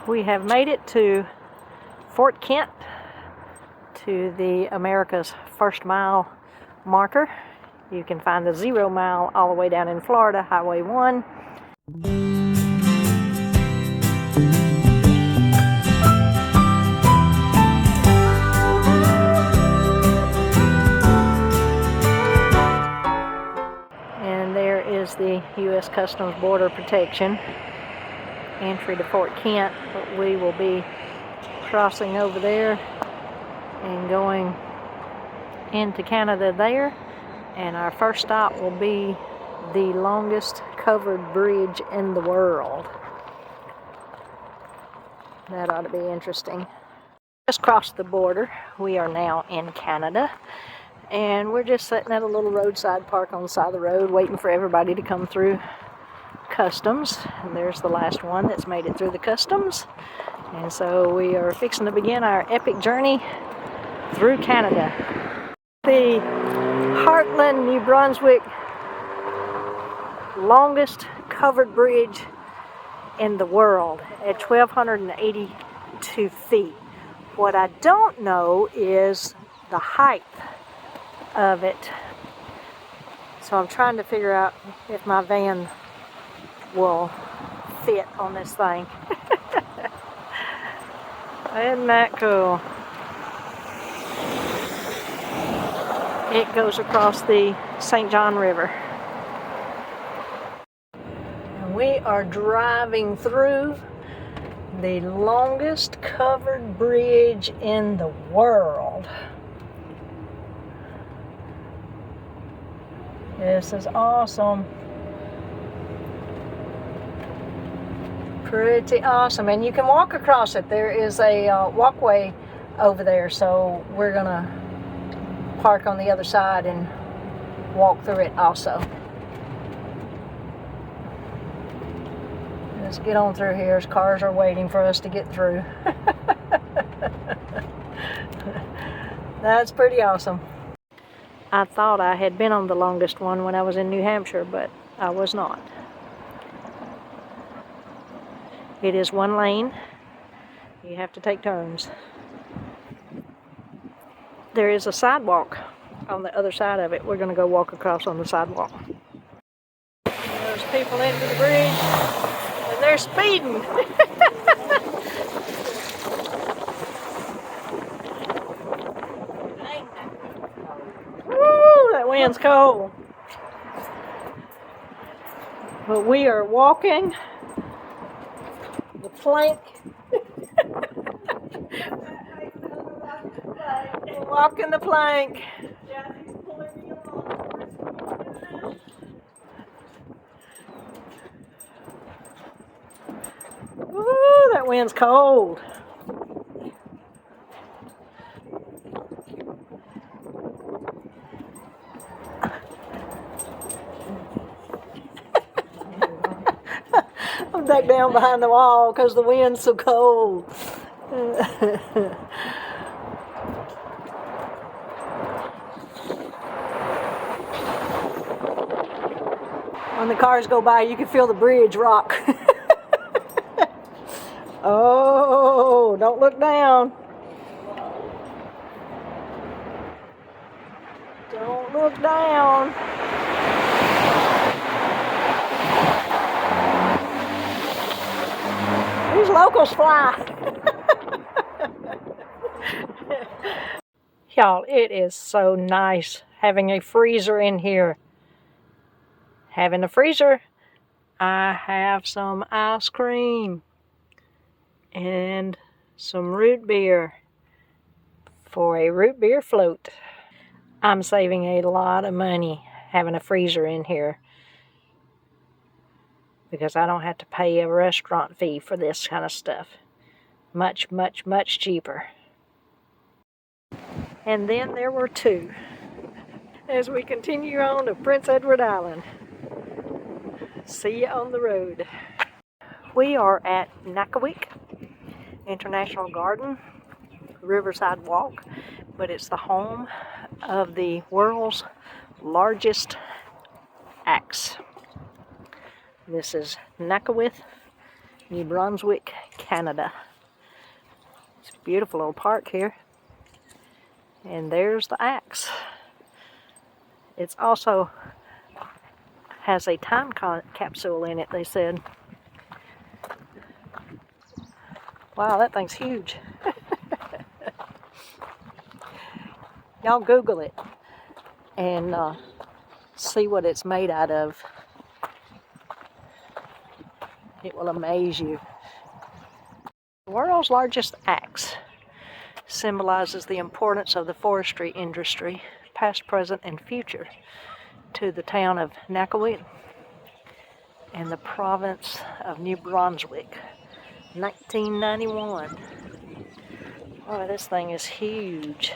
We have made it to Fort Kent, to the America's First Mile marker. You can find the 0 mile all the way down in Florida, Highway 1. And there is the U.S. Customs Border Protection entry to Fort Kent, but we will be crossing over there and going into Canada there, and our first stop will be the longest covered bridge in the world. That ought to be interesting. Just crossed the border. We are now in Canada, and we're just sitting at a little roadside park on the side of the road waiting for everybody to come through customs. And there's the last one that's made it through the customs. And so we are fixing to begin our epic journey through Canada. The Heartland, New Brunswick, longest covered bridge in the world at 1,282 feet. What I don't know is the height of it. So I'm trying to figure out if my van will fit on this thing. Isn't that cool? It goes across the St. John River. And we are driving through the longest covered bridge in the world. This is awesome. Pretty awesome. And you can walk across it. There is a walkway over there, so we're gonna park on the other side and walk through it also. Let's get on through here as cars are waiting for us to get through. That's pretty awesome. I thought I had been on the longest one when I was in New Hampshire, but I was not. It is one lane. You have to take turns. There is a sidewalk on the other side of it. We're going to go walk across on the sidewalk. There's people into the bridge, and they're speeding. Woo, that wind's cold. But we are walking the plank. Walking the plank. Ooh, that wind's cold. I'm back down behind the wall because the wind's so cold. When the cars go by, you can feel the bridge rock. Oh, don't look down. Don't look down. These locals fly. Y'all, it is so nice having a freezer in here. Having a freezer, I have some ice cream and some root beer for a root beer float. I'm saving a lot of money having a freezer in here because I don't have to pay a restaurant fee for this kind of stuff. Much, much, much cheaper. And then there were two as we continue on to Prince Edward Island. See you on the road. We are at Nakawik International Garden, Riverside Walk, but it's the home of the world's largest axe. This is Nakawik New Brunswick, Canada. It's a beautiful little park here. And there's the axe. It's also has a time capsule in it, they said. Wow, that thing's huge. Y'all Google it and see what it's made out of. It will amaze you. The world's largest axe symbolizes the importance of the forestry industry, past, present, and future, to the town of Nakawit and the province of New Brunswick, 1991. Oh, this thing is huge.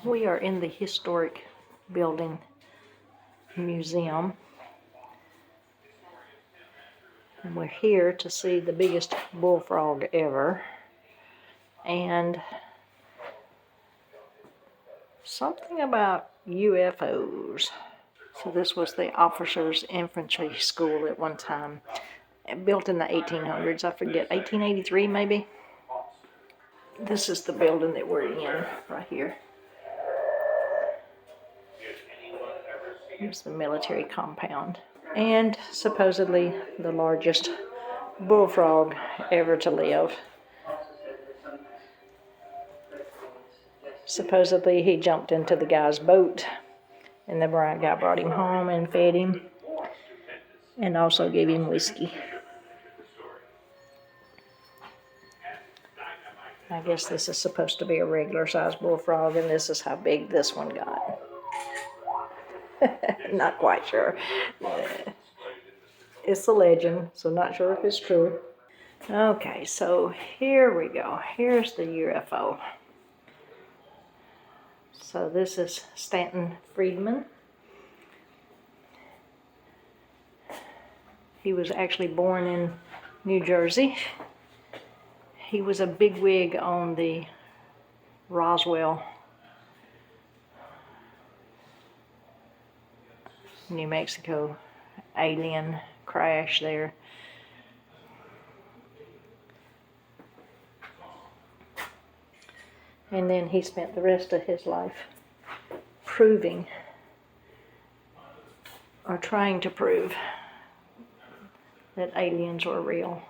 We are in the historic building museum, and we're here to see the biggest bullfrog ever and something about UFOs. So this was the officers' infantry school at one time, built in the 1800s. I forget, 1883 maybe. This is the building that we're in right here. Here's the military compound. And supposedly the largest bullfrog ever to live. Supposedly he jumped into the guy's boat and the guy brought him home and fed him and also gave him whiskey. I guess this is supposed to be a regular sized bullfrog, and this is how big this one got. Not quite sure. It's a legend, so not sure if it's true. Okay, so here we go. Here's the UFO. So this is Stanford Friedman. He was actually born in New Jersey. He was a bigwig on the Roswell, New Mexico alien crash there. And then he spent the rest of his life proving, or trying to prove, that aliens were real.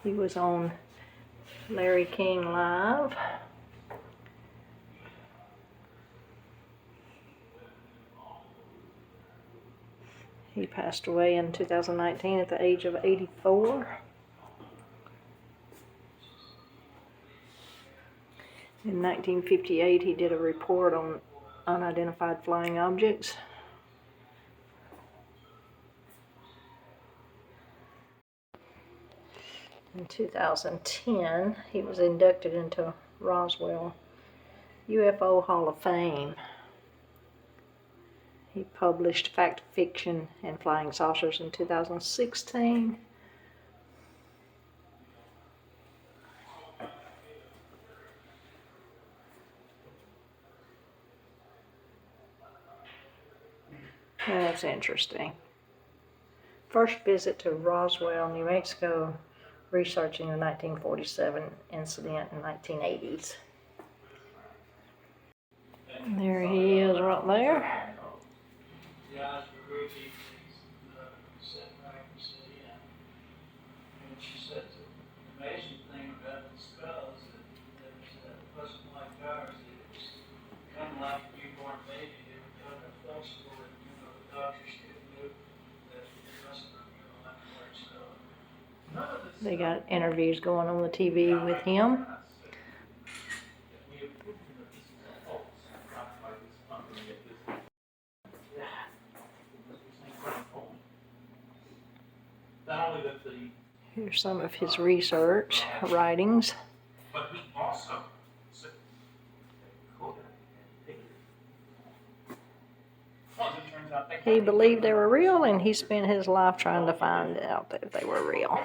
He was on Larry King Live. He passed away in 2019 at the age of 84. In 1958, he did a report on unidentified flying objects. In 2010, he was inducted into Roswell UFO Hall of Fame. He published Fact, Fiction, and Flying Saucers in 2016. That's interesting. First visit to Roswell, New Mexico, researching the 1947 incident in 1980s. There he is right there. The eyes were very deep, sat back and said, yeah. And she said, the amazing thing about the skulls that wasn't like ours. It was kind of like a newborn baby. They were kind of flexible, and the doctors couldn't move. That it wasn't like a hard skull. They got interviews going on the TV with him. Here's some of his research writings. But he also He believed they were real, and he spent his life trying to find out that they were real.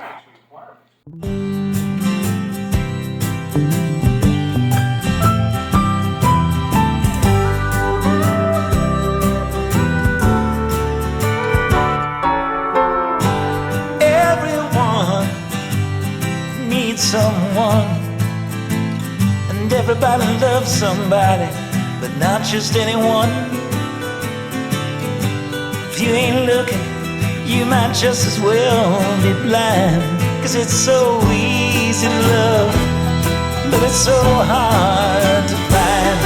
Everyone needs someone, and everybody loves somebody, but not just anyone. If you ain't looking, you might just as well be blind. 'Cause it's so easy to love, but it's so hard to find.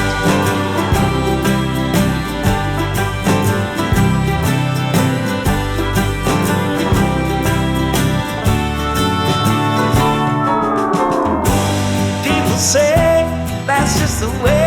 People say that's just the way